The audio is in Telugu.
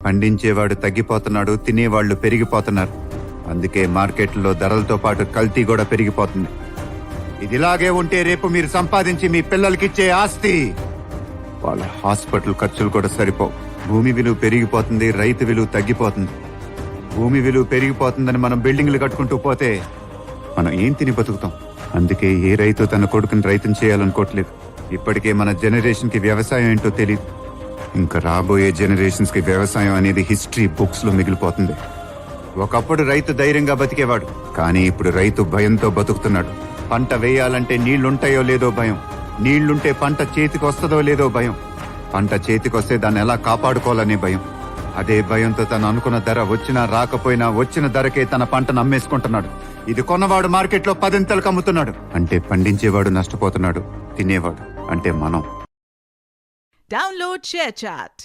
పండించేవాడు తగ్గిపోతున్నాడు, తినేవాళ్లు పెరిగిపోతున్నారు. అందుకే మార్కెట్లో ధరలతో పాటు కల్తీ కూడా పెరిగిపోతుంది. ఇదిలాగే ఉంటే రేపు మీరు సంపాదించి మీ పిల్లలకిచ్చే ఆస్తి, వాళ్ళ హాస్పిటల్ ఖర్చులు కూడా సరిపోవు. భూమి విలువ పెరిగిపోతుంది, రైతు విలువ తగ్గిపోతుంది. భూమి విలువ పెరిగిపోతుందని మనం బిల్డింగ్లు కట్టుకుంటూ పోతే మనం ఏం తిని బతుకుతాం? అందుకే ఏ రైతు తన కొడుకుని రైతుని చేయాలనుకోవట్లేదు. ఇప్పటికే మన జనరేషన్ కి వ్యవసాయం ఏంటో తెలియదు. ఇంకా రాబోయే జనరేషన్స్ కి వ్యవసాయం అనేది హిస్టరీ బుక్స్ లో మిగిలిపోతుంది. ఒకప్పుడు రైతు ధైర్యంగా బతికేవాడు, కానీ ఇప్పుడు రైతు భయంతో బతుకుతున్నాడు. పంట వేయాలంటే నీళ్లుంటాయో లేదో భయం, నీళ్లుంటే పంట చేతికి వస్తుందో లేదో భయం, పంట చేతికొస్తే దాన్ని ఎలా కాపాడుకోవాలనే భయం. అదే భయంతో తను అనుకున్న ధర వచ్చినా రాకపోయినా వచ్చిన ధరకే తన పంటను అమ్మేసుకుంటున్నాడు. ఇది కొన్నవాడు మార్కెట్లో 10 అమ్ముతున్నాడు. అంటే పండించేవాడు నష్టపోతున్నాడు, తినేవాడు అంటే మనం. Download ShareChat.